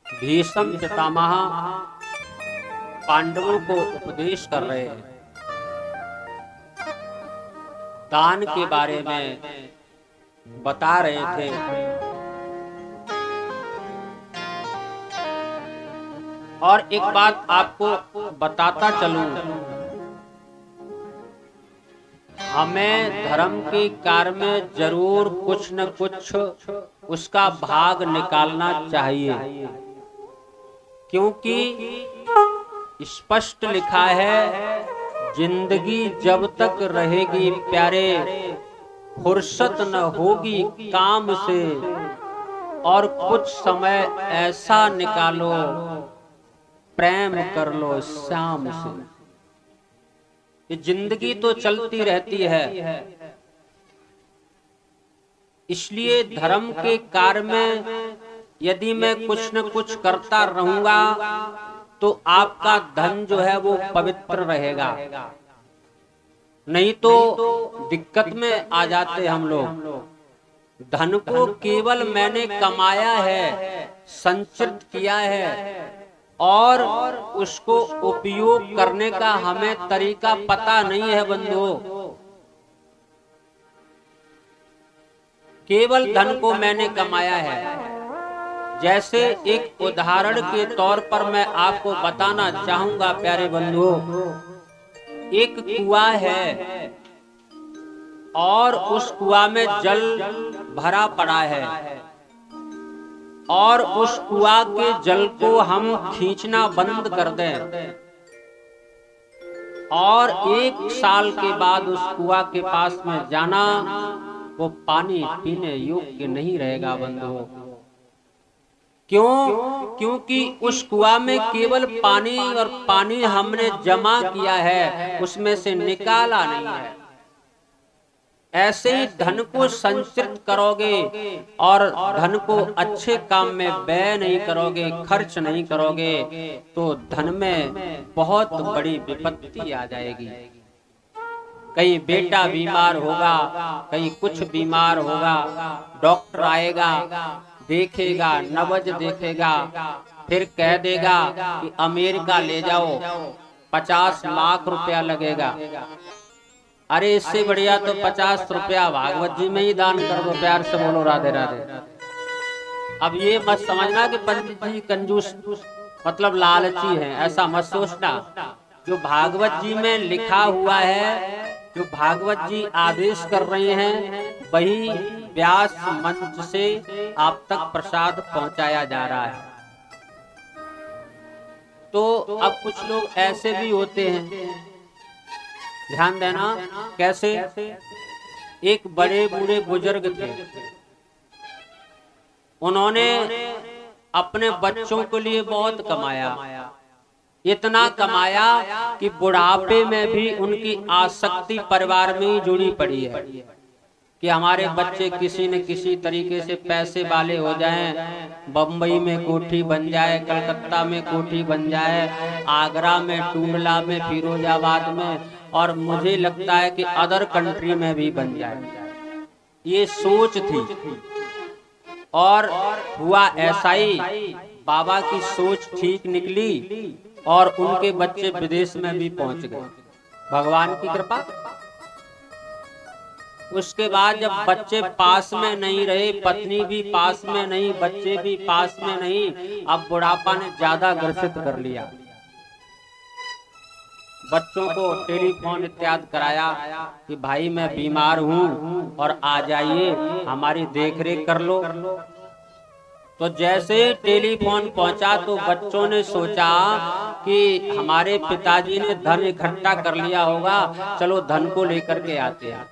भीष्म पितामह पांडवों को उपदेश कर रहे हैं। दान के बारे में बता रहे थे। और एक बात आपको बताता चलूं, हमें धर्म के कार्य में जरूर कुछ न कुछ उसका भाग निकालना चाहिए, क्योंकि स्पष्ट लिखा है, जिंदगी जब तक रहेगी प्यारे, फुर्सत न होगी काम से, और कुछ समय ऐसा निकालो, प्रेम कर लो शाम से। ये जिंदगी तो चलती रहती है, इसलिए धर्म के कार्य में यदि मैं कुछ न कुछ करता रहूंगा तो आपका धन जो है वो पवित्र रहेगा। नहीं तो दिक्कत में आ जाते हम लोग। धन को केवल मैंने कमाया है, संचित किया है, और उसको उपयोग करने का हमें तरीका पता नहीं है बंधुओं। केवल धन को मैंने कमाया है। जैसे एक उदाहरण के तौर पर मैं आपको बताना चाहूंगा प्यारे बंधुओं, एक कुआं है और उस कुआं में जल भरा पड़ा है, और उस कुआं के जल को हम खींचना बंद कर दें और 1 साल के बाद उस कुआं के पास में जाना, वो पानी पीने योग्य नहीं रहेगा बंधुओं। क्यों? क्योंकि उस कुआं में केवल पानी, और पानी हमने जमा किया है, उसमें से निकाला नहीं है। ऐसे ही धन को संचित करोगे और धन को अच्छे काम में व्यय नहीं करोगे, खर्च नहीं करोगे, तो धन में बहुत बड़ी विपत्ति आ जाएगी। कहीं बेटा बीमार होगा, कहीं कुछ बीमार होगा, डॉक्टर आएगा, देखेगा, नब्ज देखेगा, फिर कह देगा कि अमेरिका ले जाओ, 50 लाख रुपया लगेगा। अरे इससे बढ़िया तो 50 रुपया भागवत जी में ही दान कर दो। प्यार से बोलो राधे राधे। अब ये मत समझना कि पंडित जी कंजूस मतलब लालची हैं, ऐसा मत सोचना। जो भागवत जी में लिखा हुआ है, जो भागवत जी आदेश कर रहे हैं, वही व्यास मंच से आप तक प्रसाद पहुंचाया जा रहा है। तो अब कुछ लोग ऐसे भी होते हैं, ध्यान देना कैसे। एक बड़े बूढ़े बुजुर्ग थे, उन्होंने अपने बच्चों के लिए बहुत कमाया, इतना कमाया कि बुढ़ापे में भी उनकी आसक्ति परिवार में ही जुड़ी पड़ी है कि हमारे बच्चे किसी न किसी तरीके से पैसे वाले हो जाएं, बम्बई में कोठी बन जाए, कलकत्ता में कोठी बन जाए, आगरा में, टूंडला में, फिरोजाबाद में, और मुझे लगता है कि अदर कंट्री में भी बन जाए। ये सोच थी, और हुआ ऐसा ही। बाबा की सोच ठीक निकली और उनके बच्चे विदेश में भी पहुंच गए, भगवान की कृपा। उसके बाद जब बच्चे पास में नहीं रहे, पत्नी भी पास में नहीं, बच्चे भी पास में नहीं, अब बुढ़ापा ने ज्यादा ग्रसित कर लिया। बच्चों को टेलीफोन इत्यादि कराया कि भाई मैं बीमार हूँ और आ जाइए, हमारी देखरेख कर लो। तो जैसे टेलीफोन पहुंचा तो बच्चों ने सोचा कि हमारे पिताजी ने धन इकट्ठा कर लिया होगा, चलो धन को लेकर के आते हैं।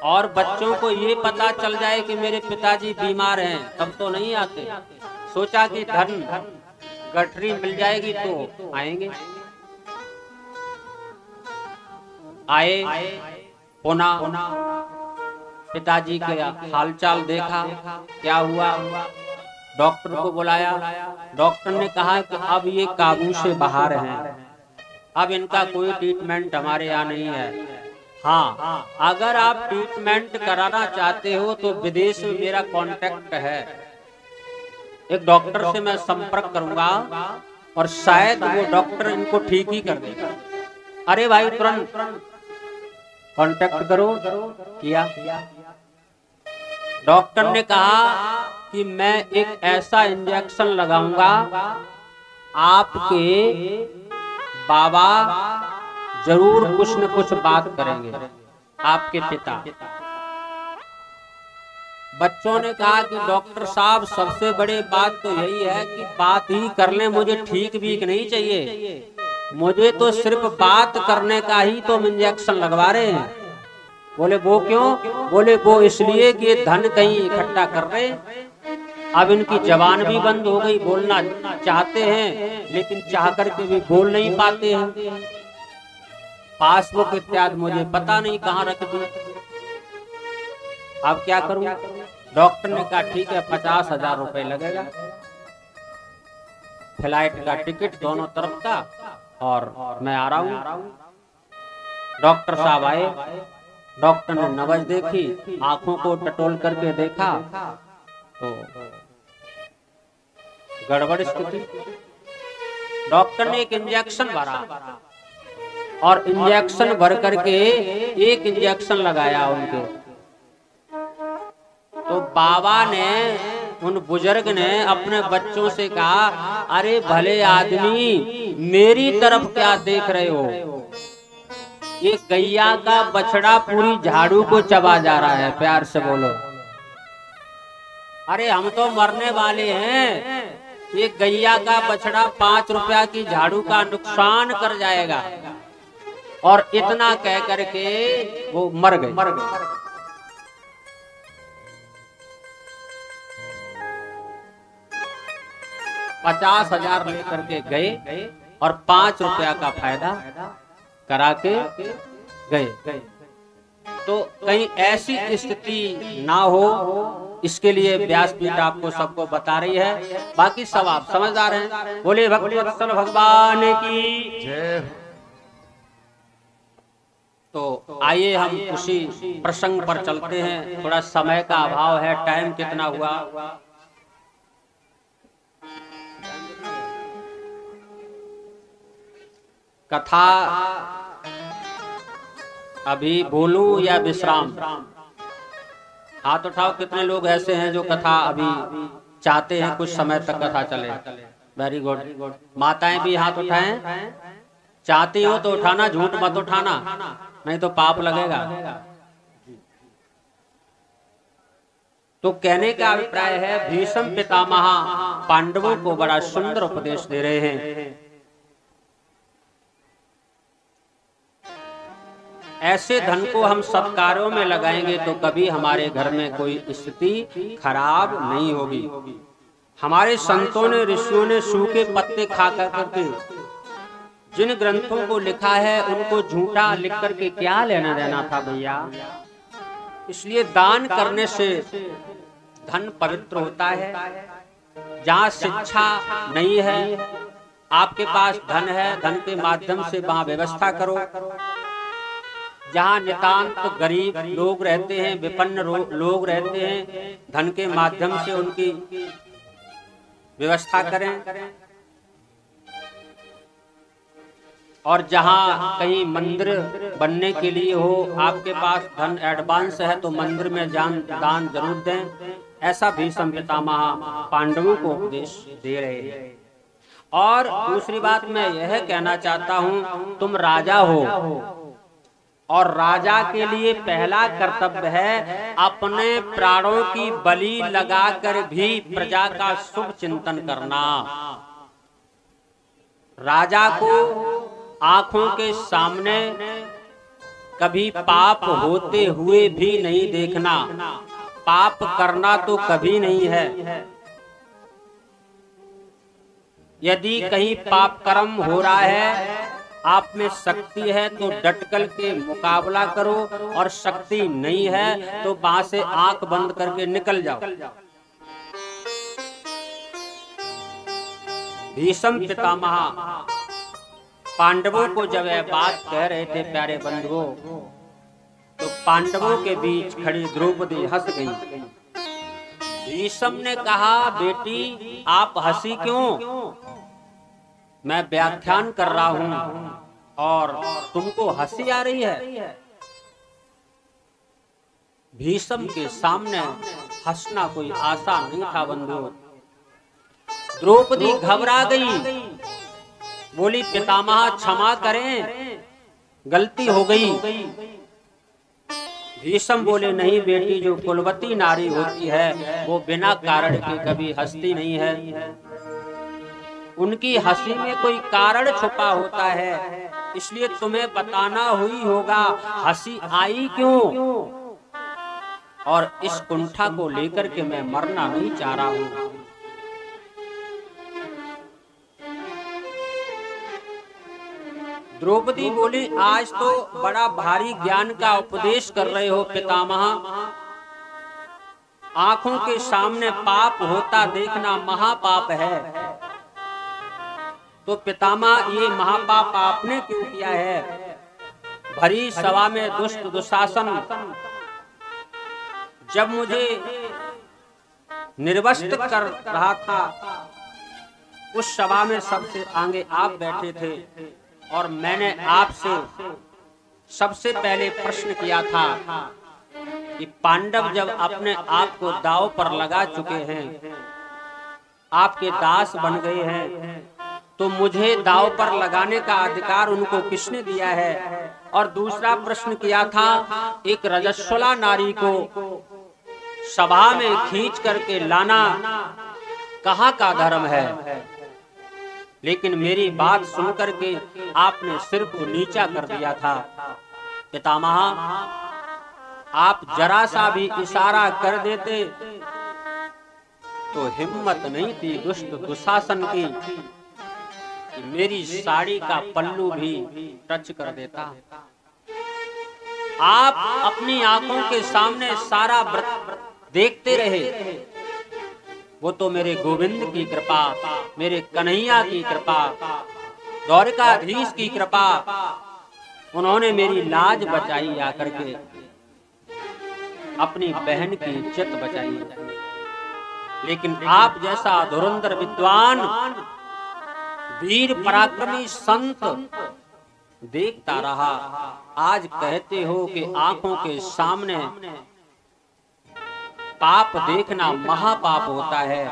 और बच्चों को ये पता चल जाए कि मेरे पिताजी बीमार हैं, तब तो नहीं आते। सोचा कि धन गठरी मिल जाएगी तो आएंगे। आए, पुनः पिताजी के हालचाल देखा, क्या हुआ, डॉक्टर को बुलाया। डॉक्टर ने कहा कि अब ये काबू से बाहर हैं, अब इनका कोई ट्रीटमेंट हमारे यहाँ नहीं है। हाँ, अगर आप ट्रीटमेंट कराना चाहते हो तो विदेश में मेरा कांटेक्ट है, एक डॉक्टर से मैं संपर्क करूंगा और शायद वो डॉक्टर इनको ठीक ही कर देगा। अरे भाई तुरंत कांटेक्ट करो। किया। डॉक्टर ने कहा कि मैं एक ऐसा इंजेक्शन लगाऊंगा, आपके बाबा जरूर कुछ न कुछ बात करेंगे, आपके पिता। बच्चों ने कहा कि डॉक्टर साहब सबसे बड़ी बात तो यही है कि बात ही कर लें, मुझे ठीक भी नहीं चाहिए, मुझे तो सिर्फ बात करने का ही तो हम इंजेक्शन लगवा रहे हैं। बोले वो क्यों? बोले वो इसलिए कि ये धन कहीं इकट्ठा कर रहे, अब इनकी जबान भी बंद हो गई, बोलना चाहते हैं लेकिन चाह करके भी बोल नहीं पाते हैं। पासबुक इत्यादि मुझे पता नहीं कहाँ रख दी, अब क्या करूं? डॉक्टर ने कहा ठीक है 50,000 रुपए लगेगा, फ्लाइट का टिकट दोनों तरफ का, और मैं आ रहा हूं। डॉक्टर साहब आए, डॉक्टर ने नब्ज देखी, आंखों को टटोल करके देखा तो गड़बड़ स्थिति। डॉक्टर ने एक इंजेक्शन भरा और इंजेक्शन भर करके एक इंजेक्शन लगाया उनके। तो बाबा ने, उन बुजुर्ग ने अपने बच्चों से कहा, अरे भले आदमी मेरी तरफ क्या देख रहे हो, ये गैया का बछड़ा पूरी झाड़ू को चबा जा रहा है, प्यार से बोलो। अरे हम तो मरने वाले हैं, ये गैया का बछड़ा 5 रुपया की झाड़ू का नुकसान कर जाएगा। और इतना कह करके वो मर गए। 50,000 लेकर के गए और 5 रुपया का फायदा करा के गए। तो कहीं ऐसी स्थिति ना हो, इसके लिए व्यासपीठ आपको सबको बता रही है। बाकी सब आप समझदार हैं। बोले भक्तवत्सल भगवान की जय। तो आइए हम उसी प्रसंग पर चलते हैं। थोड़ा समय का अभाव है, टाइम कितना हुआ? कथा अभी बोलूं या विश्राम? हाथ उठाओ कितने लोग ऐसे हैं जो कथा अभी चाहते हैं कुछ समय तक कथा चले। Very good. माताएं भी हाथ उठाएं। चाहती हो तो उठाना, झूठ मत उठाना, नहीं तो पाप लगेगा। तो कहने का अभिप्राय है, भीष्म पितामह पांडवों को बड़ा सुंदर उपदेश दे रहे हैं। ऐसे धन को हम सत्कार्यों में लगाएंगे तो कभी हमारे घर में कोई स्थिति खराब नहीं होगी। हमारे संतों ने, ऋषियों ने सूखे पत्ते खा करके जिन ग्रंथों को लिखा है उनको झूठा लिख करके क्या लेना देना था भैया। इसलिए दान करने से धन पवित्र होता है। जहाँ शिक्षा नहीं है, आपके पास धन है, धन के माध्यम से वहाँ व्यवस्था करो। जहाँ नितांत गरीब लोग रहते हैं, विपन्न लोग रहते हैं, धन के माध्यम से उनकी व्यवस्था करें। और जहाँ कहीं मंदिर बनने के लिए हो, आपके पास धन एडवांस है तो मंदिर में दान जरूर दें। ऐसा भीष्म पितामह पांडवों को उपदेश दे रहे हैं। और दूसरी बात मैं यह कहना चाहता हूँ, तुम राजा हो और राजा के लिए पहला कर्तव्य है अपने प्राणों की बलि लगाकर भी प्रजा का शुभ चिंतन करना। राजा को आंखों के सामने कभी पाप होते हुए भी नहीं देखना। पाप करना तो कभी नहीं है। यदि कहीं पाप कर्म हो रहा है, आप में शक्ति है तो डटकल के मुकाबला करो, और शक्ति नहीं है तो वहां से आंख बंद करके निकल जाओ। भीष्म पितामह पांडवों को जब यह बात कह रहे थे, प्यारे बंधुओं, तो पांडवों के बीच खड़ी द्रौपदी हंस गई। भीष्म ने कहा, बेटी आप हंसी क्यों? मैं व्याख्यान कर रहा हूं और तुमको हंसी आ रही है। भीष्म के सामने हंसना कोई आसान नहीं था बंधु। द्रौपदी घबरा गई, बोली पितामह क्षमा करें, गलती हो गई। भीष्म बोले, नहीं बेटी, जो कुलवती नारी होती है वो बिना कारण के कभी हंसती नहीं है। उनकी हंसी में कोई कारण छुपा होता है, इसलिए तुम्हें बताना हुई होगा हंसी आई क्यों। और इस कुंठा को लेकर के मैं मरना नहीं चाह रहा हूं। द्रौपदी बोली, आज तो बड़ा भारी ज्ञान का उपदेश कर रहे हो पितामह। आंखों के सामने पाप होता देखना महापाप है। तो पितामह ये महापाप आपने क्यों किया है? भरी सभा में दुष्ट दुशासन जब मुझे निर्वस्त्र कर रहा था, उस सभा में सबसे आगे आप बैठे थे और मैंने आपसे सबसे पहले प्रश्न किया था कि पांडव जब अपने आप को दांव पर लगा चुके हैं, आपके दास बन गए हैं, तो मुझे दांव पर लगाने का अधिकार उनको किसने दिया है? और दूसरा प्रश्न किया था, एक रजस्वला नारी को सभा में खींच करके लाना कहाँ का धर्म है? लेकिन मेरी बात सुनकर के आपने सिर को नीचा कर दिया था। पितामह, आप जरा सा भी इशारा कर देते तो हिम्मत नहीं थी दुष्ट दुशासन की कि मेरी साड़ी का पल्लू भी टच कर देता। आप अपनी आंखों के सामने सारा व्रत देखते रहे। वो तो मेरे गोविंद की कृपा, मेरे कन्हैया की कृपा, द्वारिकाधीश की कृपा, उन्होंने मेरी लाज बचाई आकर के, अपनी बहन की इज्जत बचाई। लेकिन आप जैसा धुरंधर विद्वान, वीर पराक्रमी संत देखता रहा। आज कहते हो कि आंखों के सामने पाप देखना महापाप होता है।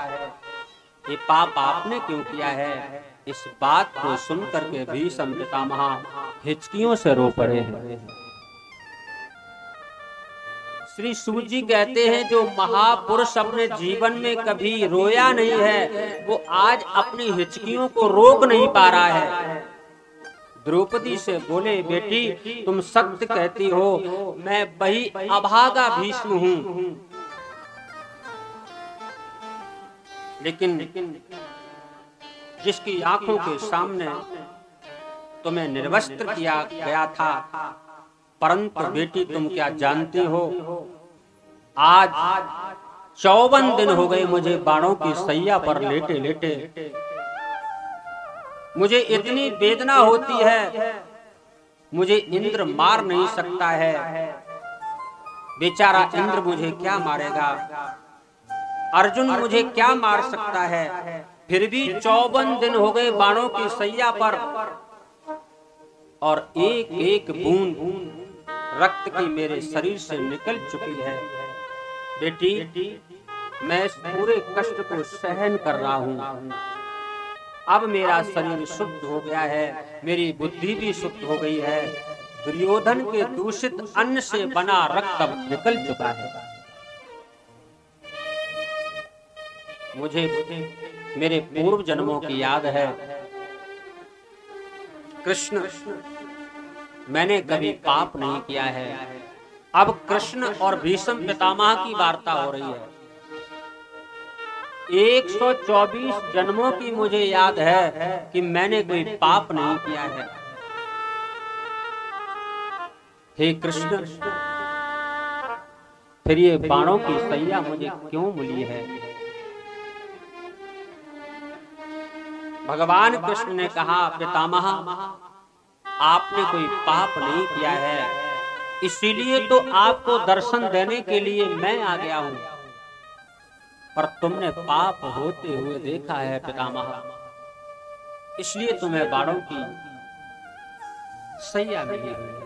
ये पाप आपने क्यों किया है? इस बात को सुनकर के भीष्म पितामह हिचकियों से रो पड़े हैं। श्री सूत जी कहते हैं, जो महापुरुष अपने जीवन में कभी रोया नहीं है, वो आज अपनी हिचकियों को रोक नहीं पा रहा है। द्रौपदी से बोले, बेटी तुम सत्य कहती हो, मैं वही अभागा भीष्म हूं, लेकिन जिसकी आंखों के सामने तुम्हें निर्वस्त्र किया गया था, परंतु बेटी तुम क्या जानती हो, आज 54 दिन हो गए मुझे बाणों की सैया पर लेटे लेटे। मुझे इतनी वेदना होती है, मुझे इंद्र मार नहीं सकता है। बेचारा इंद्र मुझे क्या मारेगा, अर्जुन मुझे क्या मार सकता है। फिर भी 54 दिन हो गए बाणों की सैया पर, और एक एक बूंद रक्त की मेरे शरीर से निकल चुकी है। बेटी, मैं इस पूरे कष्ट को सहन कर रहा हूँ। अब मेरा शरीर शुद्ध हो गया है, मेरी बुद्धि भी शुद्ध हो गई है। दुर्योधन के दूषित अन्न से बना रक्त अब निकल चुका है। मुझे मेरे पूर्व जन्मों की याद है। कृष्ण, मैंने कभी पाप नहीं किया है। अब कृष्ण और भीष्म पितामह की वार्ता हो रही है। 124 जन्मों की मुझे याद है कि मैंने कोई पाप नहीं किया है। हे कृष्ण, फिर ये बाणों की सैया मुझे क्यों मिली है? भगवान कृष्ण ने कहा, पितामह आपने कोई पाप नहीं किया है, इसीलिए तो आपको दर्शन देने के लिए मैं आ गया हूं। पर तुमने पाप होते हुए देखा है पितामह, इसलिए तुम्हें बाड़ों की सैया मिली हुई है।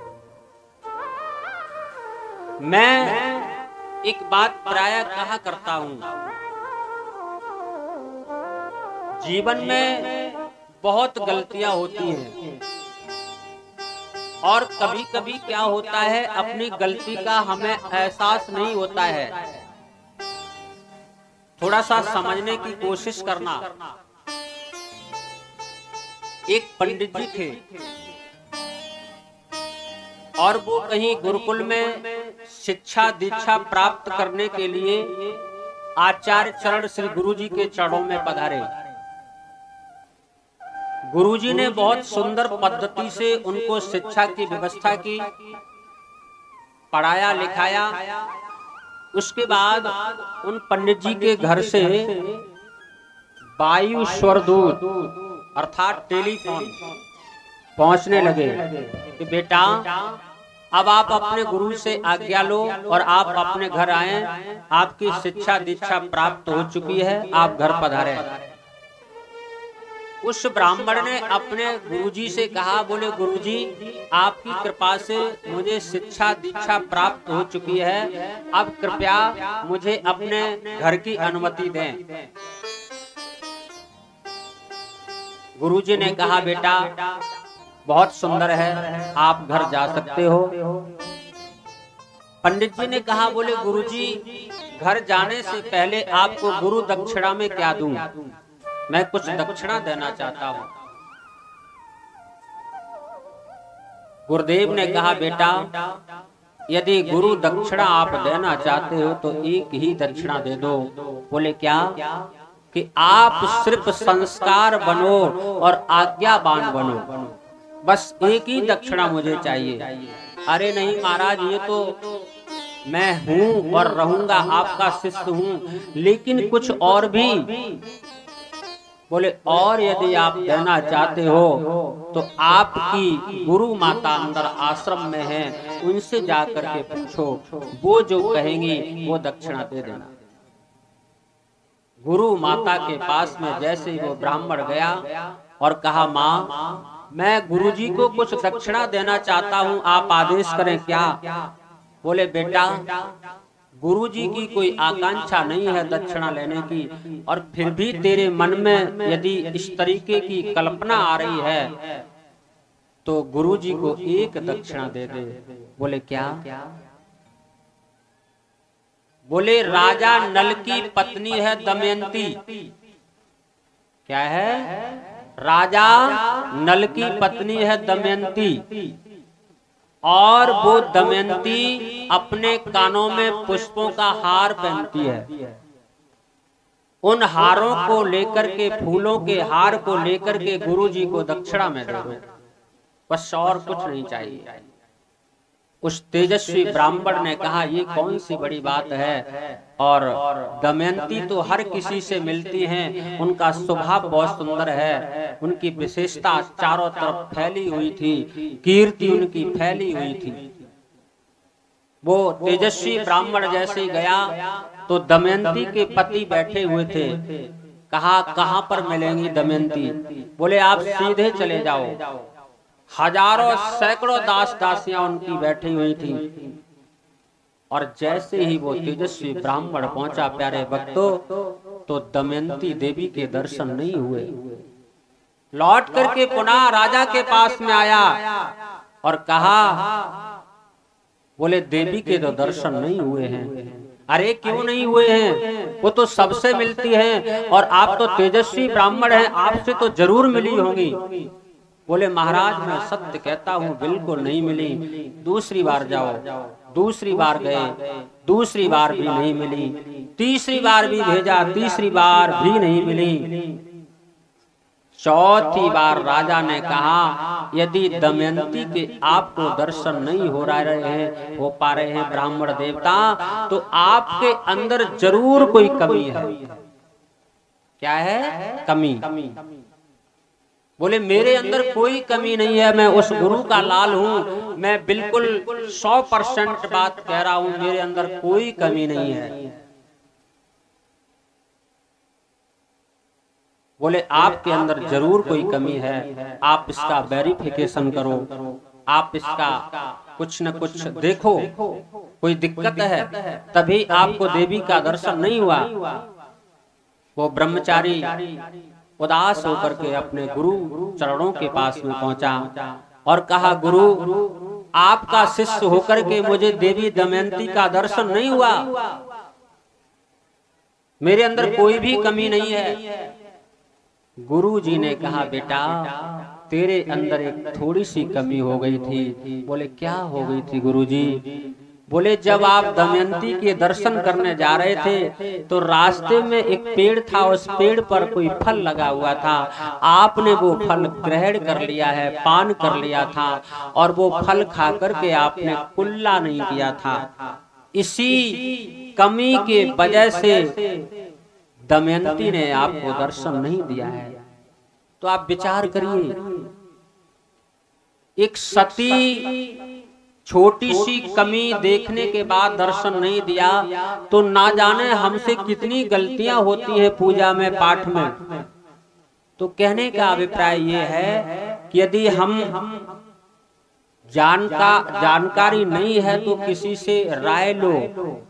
मैं एक बात प्रायः कहा करता हूं, जीवन में बहुत गलतियां होती हैं और कभी कभी क्या होता है, अपनी गलती का हमें एहसास नहीं होता है। थोड़ा सा समझने की कोशिश करना। एक पंडित जी थे और वो कहीं गुरुकुल में शिक्षा दीक्षा प्राप्त करने के लिए आचार्य चरण श्री गुरु जी के चरणों में पधारे। गुरुजी ने बहुत सुंदर पद्धति से उनको शिक्षा की व्यवस्था की, पढ़ाया लिखाया। उसके बाद उन पंडित जी के घर से वायु स्वरदूत अर्थात टेलीफोन पहुंचने लगे कि बेटा अब आप अपने गुरु से आज्ञा लो और आप अपने घर आए, आपकी शिक्षा दीक्षा प्राप्त हो चुकी है, आप घर पधारे। उस ब्राह्मण ने अपने गुरुजी से कहा, बोले गुरुजी आपकी कृपा से मुझे शिक्षा दीक्षा प्राप्त हो चुकी है, अब कृपया मुझे अपने घर की अनुमति दें। गुरुजी ने कहा बेटा बहुत सुंदर है, आप घर जा सकते हो। पंडित जी ने कहा, बोले गुरुजी घर जाने से पहले आपको गुरु दक्षिणा में क्या दूं? मैं कुछ दक्षिणा देना चाहता हूं। गुरुदेव ने कहा बेटा यदि गुरु दक्षिणा आप देना चाहते हो तो एक ही दक्षिणा दे दो। बोले क्या? कि आप सिर्फ संस्कार बनो और आज्ञावान बनो, बस एक ही दक्षिणा मुझे चाहिए। अरे नहीं महाराज, ये तो मैं हूं और रहूंगा, आपका शिष्य हूं, लेकिन कुछ और भी। बोले और यदि आप देना चाहते हो तो आपकी गुरु माता अंदर आश्रम में है, उनसे जाकर के पूछो, वो जो कहेंगी वो दक्षिणा दे देना। गुरु माता के पास में जैसे ही वो ब्राह्मण गया और कहा, माँ मैं गुरुजी को कुछ दक्षिणा देना चाहता हूँ, आप आदेश करें क्या? बोले बेटा गुरुजी की कोई आकांक्षा नहीं है दक्षिणा लेने की, और फिर भी तेरे मन में यदि इस तरीके की कल्पना आ रही है तो गुरुजी को एक दक्षिणा दे दे। बोले क्या? बोले राजा नल की पत्नी है दमयंती। क्या है? राजा नल की पत्नी है दमयंती, और वो दमयंती अपने कानों में पुष्पों का हार पहनती है। उन हारों को लेकर के, फूलों के हार को लेकर के गुरुजी को दक्षिणा में दे दो, बस और कुछ नहीं चाहिए। उस तेजस्वी ब्राह्मण ने कहा, ये कौन सी बड़ी बात है, और दमयंती तो हर किसी से मिलती हैं, उनका स्वभाव बहुत सुंदर है, उनकी विशेषता चारों तरफ फैली हुई थी, कीर्ति उनकी फैली हुई थी। वो तेजस्वी ब्राह्मण जैसे ही गया तो दमयंती के पति बैठे हुए थे। कहा कहां पर मिलेंगी दमयंती? बोले आप सीधे चले जाओ। हजारों सैकड़ों दास दासियां उनकी बैठी हुई थी, और जैसे ही वो तेजस्वी ब्राह्मण पहुंचा प्यारे भक्तों, तो दमयंती देवी के दर्शन नहीं हुए। लौट करके पुनः राजा के पास में आया और कहा, बोले देवी के तो दर्शन नहीं हुए हैं। अरे क्यों नहीं हुए हैं? वो तो सबसे मिलती हैं, और आप तो तेजस्वी ब्राह्मण हैं, आपसे तो जरूर मिली होंगी। बोले महाराज मैं सत्य कहता हूँ, बिल्कुल नहीं मिली। दूसरी बार जाओ। दूसरी बार गए, दूसरी बार भी नहीं मिली। तीसरी बार भी भेजा, तीसरी बार भी नहीं मिली। चौथी बार राजा ने कहा, यदि दमयंती के आपको दर्शन नहीं हो पा रहे हैं ब्राह्मण देवता, तो आपके अंदर जरूर कोई कमी है। क्या है? कमी। बोले मेरे अंदर कोई कमी नहीं है, मैं उस गुरु का लाल हूँ, मैं बिल्कुल 100% बात कह रहा हूँ, मेरे अंदर कोई कमी नहीं है। बोले आपके अंदर जरूर कोई कमी है, आप इसका वेरिफिकेशन करो, आप इसका कुछ न कुछ देखो, कोई दिक्कत है, तभी आपको देवी का दर्शन नहीं हुआ। वो ब्रह्मचारी उदास होकर के अपने गुरु चरणों के पास में पहुंचा और कहा, गुरु आपका शिष्य होकर के मुझे देवी दमयंती का दर्शन नहीं हुआ, मेरे अंदर कोई भी कमी नहीं है। गुरु जी ने कहा, बेटा तेरे अंदर एक थोड़ी सी कमी हो गई थी। बोले क्या हो गई थी गुरु जी? बोले जब आप दमयंती के दर्शन करने जा रहे थे तो रास्ते में एक पेड़ था, उस पेड़ पर कोई फल लगा हुआ था, आपने वो फल ग्रहण कर लिया है, पान कर लिया था, और वो फल खा करके आपने कुल्ला नहीं किया था। इसी कमी के वजह से दमयंती ने आपको दर्शन नहीं दिया है। तो आप विचार करिए, एक सती छोटी सी कमी देखने के बाद दर्शन नहीं दिया, तो ना जाने हमसे कितनी गलतियां होती है पूजा में, पाठ में। तो कहने का अभिप्राय ये है कि यदि हम जानकारी नहीं है तो किसी से राय लो,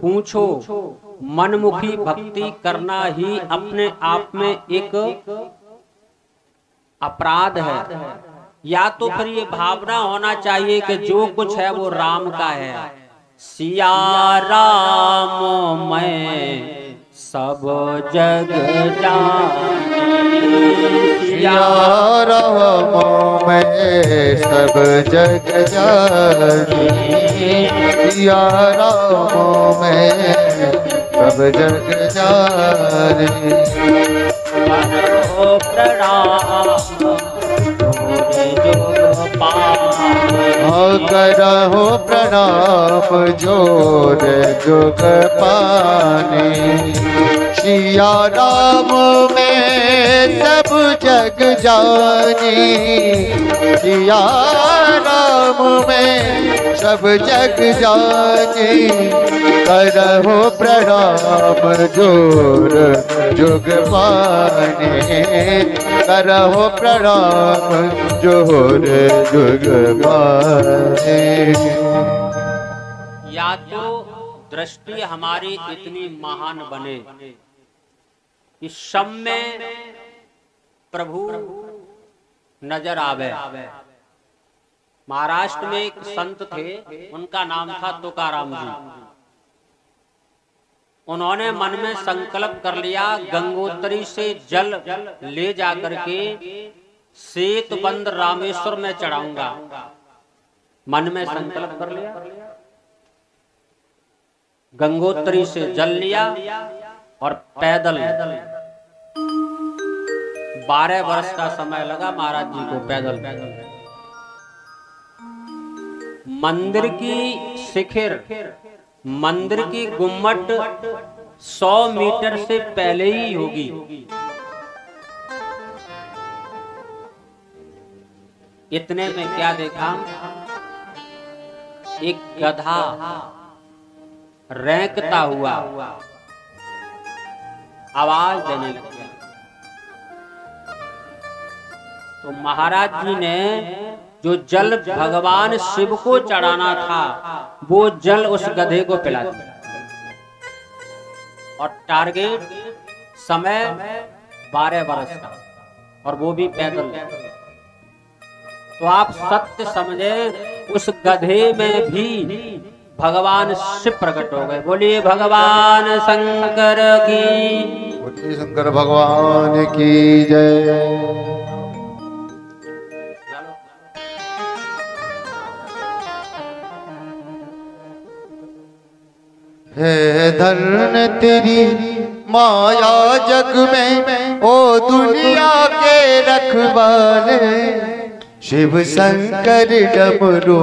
पूछो। मनमुखी भक्ति करना ही अपने आप में एक अपराध है। या तो फिर ये भावना होना चाहिए कि जो कुछ है वो राम का है। सिया राम मैं सब जग जानी, सिया राम मैं सब जग जानी, सिया राम मैं सब जग जानी। करहो प्रणाम जोर जुग पानी, सिया राम में सब जग जानी, सिया राम में सब जग जानी। करहो प्रणाम जोर जुग पानी, करहो प्रणाम जोर जुग पानी। या तो दृष्टि हमारी इतनी महान बने कि सब में प्रभु नजर आवे। महाराष्ट्र में एक संत थे, उनका नाम था तुकाराम जी। उन्होंने मन में संकल्प कर लिया, गंगोत्री से जल ले जाकर के सेतुबंद रामेश्वर में चढ़ाऊंगा। मन में संकल्प कर लिया, गंगोत्री से जल लिया और पैदल 12 वर्ष का समय लगा महाराज जी को पैदल। मंदिर की शिखर, मंदिर की गुम्मट 100 मीटर से पहले ही होगी। इतने में क्या देखा, एक गधा रैंकता हुआ आवाज देने लग गया। तो महाराज जी ने जो जल भगवान शिव को चढ़ाना था वो जल उस गधे को पिला दिया, और टारगेट समय 12 वर्ष का, और वो भी पैदल। तो आप सत्य समझे, उस गधे में भी भगवान शिव प्रकट हो गए। बोलिए भगवान शंकर की, बोलिए शंकर भगवान की जय। है धन तेरी माया जग में, ओ दुनिया के रखवाले, शिव शंकर डमरू